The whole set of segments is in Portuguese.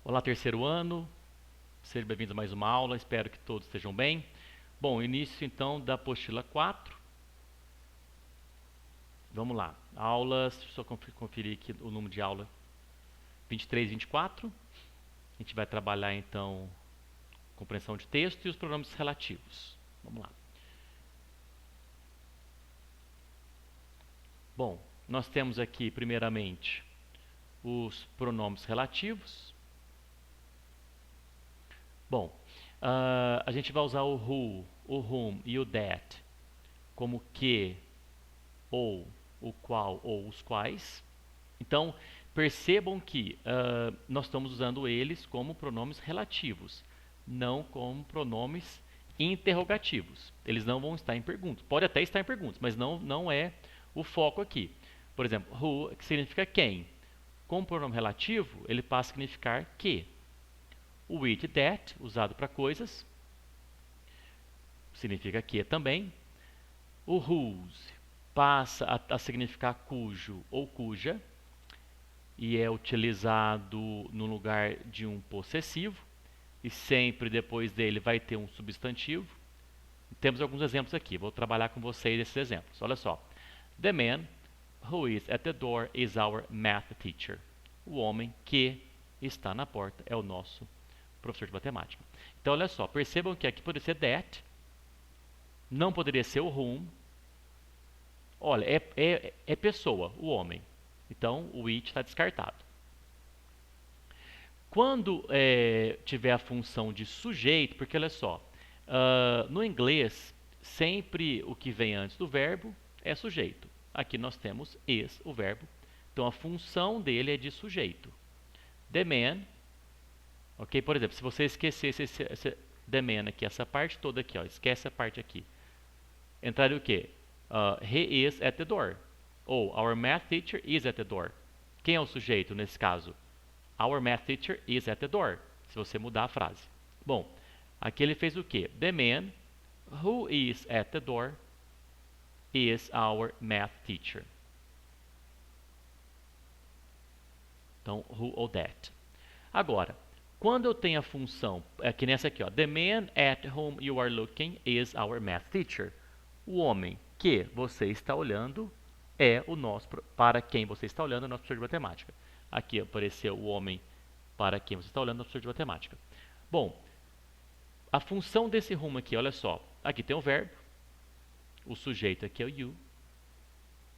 Olá, terceiro ano, sejam bem-vindos a mais uma aula, espero que todos estejam bem. Bom, início então da apostila 4. Vamos lá, aulas, deixa eu só conferir aqui o número de aula 23 e 24. A gente vai trabalhar então compreensão de texto e os pronomes relativos. Vamos lá. Bom, nós temos aqui primeiramente os pronomes relativos. Bom, a gente vai usar o who, o whom e o that como que, ou, o qual ou os quais. Então, percebam que nós estamos usando eles como pronomes relativos, não como pronomes interrogativos. Eles não vão estar em perguntas. Pode até estar em perguntas, mas não é o foco aqui. Por exemplo, who, que significa quem. Como pronome relativo, ele passa a significar que. O it, that, usado para coisas, significa que também. O whose passa a significar cujo ou cuja e é utilizado no lugar de um possessivo e sempre depois dele vai ter um substantivo. Temos alguns exemplos aqui, vou trabalhar com vocês esses exemplos. Olha só. The man who is at the door is our math teacher. O homem que está na porta é o nosso professor de matemática. Então, olha só, percebam que aqui poderia ser that, não poderia ser o whom. Olha, é pessoa, o homem. Então, o it está descartado. Quando tiver a função de sujeito, porque olha só, no inglês, sempre o que vem antes do verbo é sujeito. Aqui nós temos is, o verbo. Então, a função dele é de sujeito. The man, ok? Por exemplo, se você esquecesse esse the man aqui, essa parte toda aqui, ó, esquece a parte aqui. Entraria o quê? He is at the door. Ou our math teacher is at the door. Quem é o sujeito nesse caso? Our math teacher is at the door. Se você mudar a frase. Bom, aqui ele fez o quê? The man who is at the door is our math teacher. Então, who ou that. Agora, quando eu tenho a função, aqui nessa aqui, ó, the man at whom you are looking is our math teacher. O homem que você está olhando é o nosso, para quem você está olhando, é o nosso professor de matemática. Aqui apareceu o homem para quem você está olhando, é o nosso professor de matemática. Bom, a função desse whom aqui, olha só, aqui tem o verbo, o sujeito aqui é o you.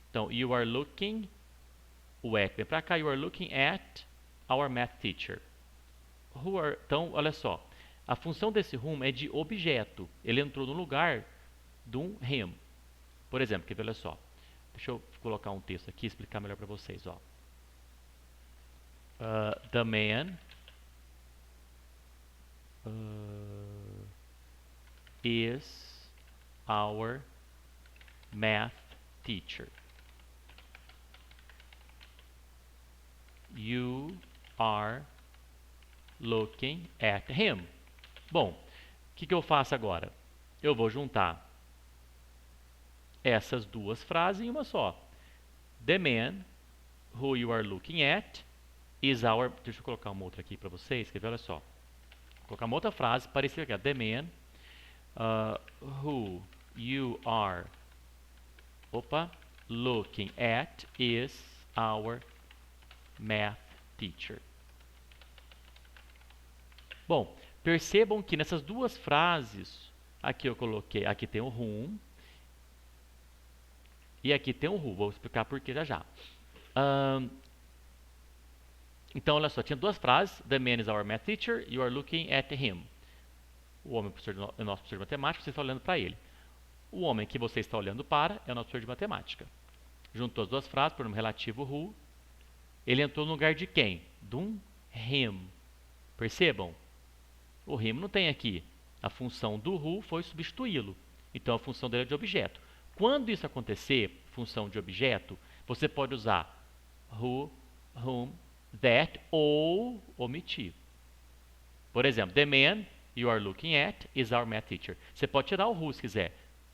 Então, you are looking, o at vem para cá, you are looking at our math teacher. Então, olha só, a função desse whom é de objeto. Ele entrou no lugar de um him. Por exemplo, quer ver, olha só. Deixa eu colocar um texto aqui e explicar melhor para vocês. Ó. The man is our math teacher. You are looking at him. Bom, o que eu faço agora? Eu vou juntar essas duas frases em uma só. The man who you are looking at is our... Deixa eu colocar uma outra aqui para vocês, quer ver? Olha só. Vou colocar uma outra frase parecida aqui. The man who you are looking at is our math teacher. Bom, percebam que nessas duas frases, aqui eu coloquei, aqui tem o whom e aqui tem o who. Vou explicar por que já. Então, olha só, tinha duas frases. The man is our math teacher, you are looking at him. O homem é o nosso professor de matemática, você está olhando para ele. O homem que você está olhando para é o nosso professor de matemática. Juntou as duas frases, pronome relativo who. Ele entrou no lugar de quem? De um him. Percebam? O him não tem aqui. A função do who foi substituí-lo. Então, a função dele é de objeto. Quando isso acontecer, função de objeto, você pode usar who, whom, that ou omitir. Por exemplo, the man you are looking at is our math teacher. Você pode tirar o who se quiser.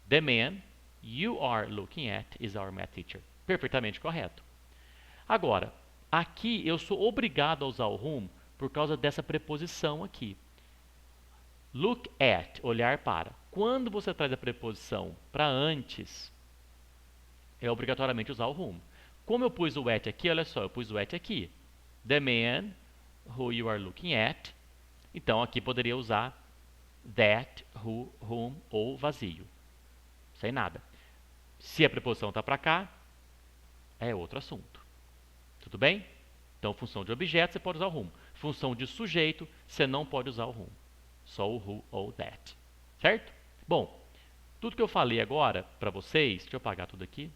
The man you are looking at is our math teacher. Perfeitamente correto. Agora, aqui eu sou obrigado a usar o whom Por causa dessa preposição aqui. Look at, olhar para. Quando você traz a preposição para antes, é obrigatoriamente usar o whom. Como eu pus o at aqui, olha só, eu pus o at aqui. The man who you are looking at. Então aqui poderia usar that, who, whom ou vazio. Sem nada. Se a preposição está para cá, é outro assunto. Tudo bem? Então, função de objeto, você pode usar o whom. Função de sujeito, você não pode usar o whom. Só o who ou that. Certo? Bom, tudo que eu falei agora para vocês, deixa eu apagar tudo aqui.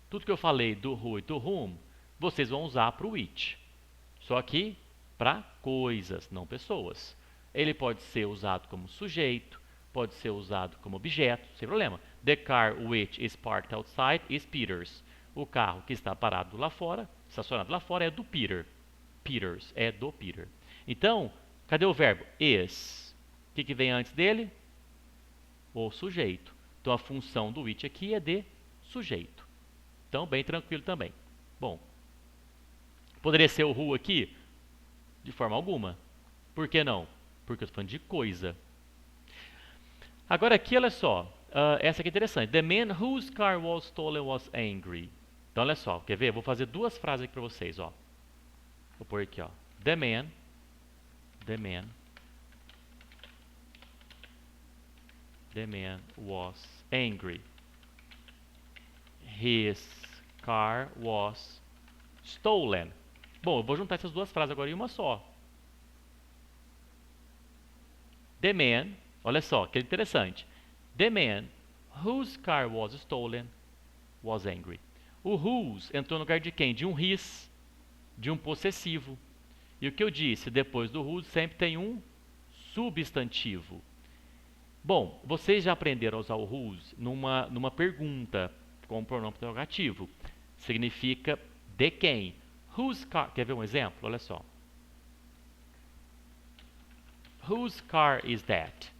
Tudo que eu falei do who e do whom, vocês vão usar para o which. Só que para coisas, não pessoas. Ele pode ser usado como sujeito, pode ser usado como objeto, sem problema. The car which is parked outside is Peter's. O carro que está parado lá fora, estacionado lá fora, é do Peter. Peter's, é do Peter. Então, cadê o verbo? Is. O que vem antes dele? O sujeito. Então, a função do which aqui é de sujeito. Então, bem tranquilo também. Bom, poderia ser o who aqui? De forma alguma. Por que não? Porque eu estou falando de coisa. Agora aqui, olha só. Essa aqui é interessante. The man whose car was stolen was angry. Então, olha só. Quer ver? Eu vou fazer duas frases aqui para vocês. Ó. Vou pôr aqui. Ó. The man was angry. His car was stolen. Bom, eu vou juntar essas duas frases agora em uma só. The man, olha só, que interessante. The man whose car was stolen was angry. O whose entrou no lugar de quem? De um his, de um possessivo. E o que eu disse? Depois do whose sempre tem um substantivo. Bom, vocês já aprenderam a usar o whose numa pergunta com o pronome interrogativo. Significa de quem. Whose car, quer ver um exemplo? Olha só. Whose car is that?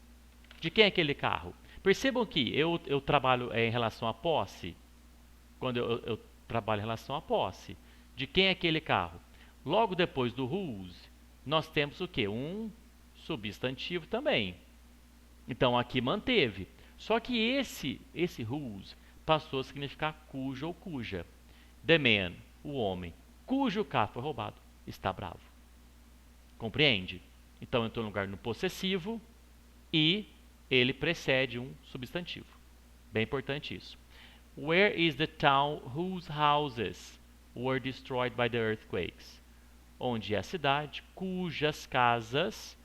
De quem é aquele carro? Percebam que eu trabalho em relação à posse. Quando eu trabalho em relação à posse. De quem é aquele carro? Logo depois do whose, nós temos o quê? Um substantivo também. Então aqui manteve. Só que esse whose passou a significar cujo ou cuja. The man, o homem, cujo carro foi roubado, está bravo. Compreende? Então entrou no lugar no possessivo e ele precede um substantivo. Bem importante isso. Where is the town whose houses were destroyed by the earthquakes? Onde é a cidade cujas casas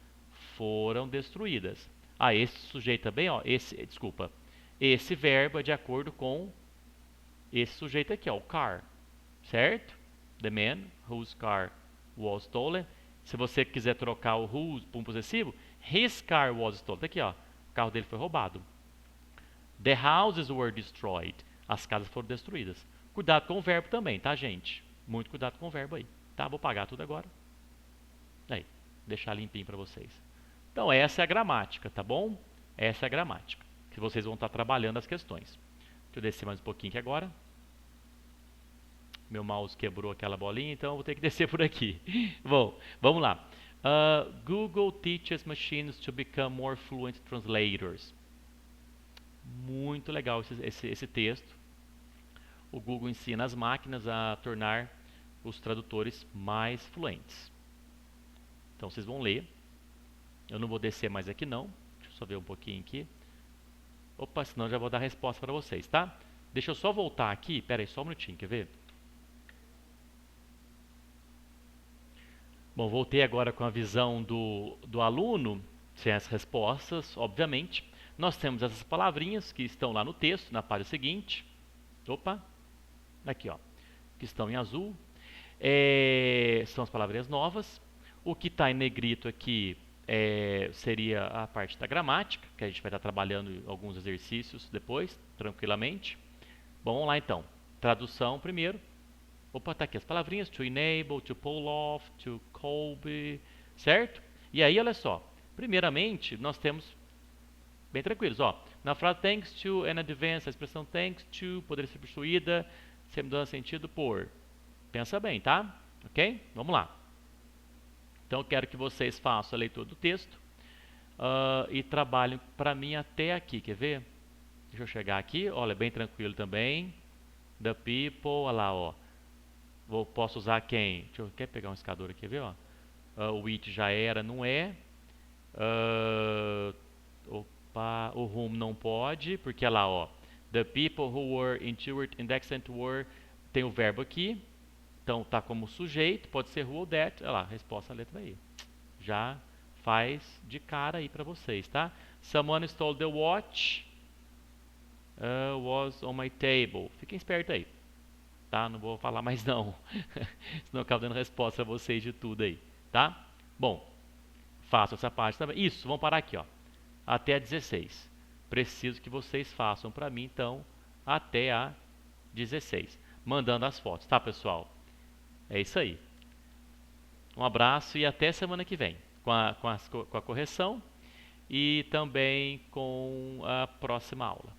foram destruídas. Esse sujeito também, ó, esse verbo é de acordo com esse sujeito aqui, ó, o car, certo? The man whose car was stolen. Se você quiser trocar o whose por um possessivo, his car was stolen. Tá aqui, ó, o carro dele foi roubado. The houses were destroyed. As casas foram destruídas. Cuidado com o verbo também, tá, gente? Muito cuidado com o verbo aí. Tá, vou pagar tudo agora. Aí, deixar limpinho para vocês. Então, essa é a gramática, tá bom? Essa é a gramática. Que vocês vão estar trabalhando as questões. Deixa eu descer mais um pouquinho aqui agora. Meu mouse quebrou aquela bolinha, então eu vou ter que descer por aqui. Bom, vamos lá. Google teaches machines to become more fluent translators. Muito legal esse texto. O Google ensina as máquinas a tornar os tradutores mais fluentes. Então vocês vão ler. Eu não vou descer mais aqui não. Deixa eu só ver um pouquinho aqui. Opa, senão eu já vou dar a resposta para vocês, tá? Deixa eu só voltar aqui. Pera aí, só um minutinho, quer ver? Bom, voltei agora com a visão do aluno, sem as respostas, obviamente. Nós temos essas palavrinhas que estão lá no texto, na página seguinte. Opa, aqui ó, que estão em azul. São as palavrinhas novas. O que está em negrito aqui seria a parte da gramática, que a gente vai estar trabalhando alguns exercícios depois, tranquilamente. Bom, vamos lá então. Tradução primeiro. Opa, tá aqui as palavrinhas, to enable, to pull off, to Colby, certo? E aí, olha só, primeiramente, nós temos, bem tranquilos, ó, na frase thanks to and advance, a expressão thanks to poderia ser substituída, sempre dando sentido por Pensa bem, tá? Ok? Vamos lá. Então eu quero que vocês façam a leitura do texto e trabalhem para mim até aqui, quer ver? Deixa eu chegar aqui, olha, bem tranquilo também. The people, olha lá, ó. Posso usar quem? Quer pegar um riscador aqui, ver, ó? O it já era, não é. Opa, o whom não pode, porque olha lá, ó. The people who were injured in the accident were, tem o verbo aqui. Então tá como sujeito, pode ser who ou that. Olha lá, resposta à letra I. Já faz de cara aí para vocês, tá? Someone stole the watch. Was on my table. Fiquem espertos aí, tá? Não vou falar mais não, senão eu acabo dando resposta a vocês de tudo aí, tá? Bom, faço essa parte também. Isso, vamos parar aqui, ó. Até a 16. Preciso que vocês façam para mim, então, até a 16. Mandando as fotos, tá, pessoal? É isso aí. Um abraço e até semana que vem com a correção e também com a próxima aula.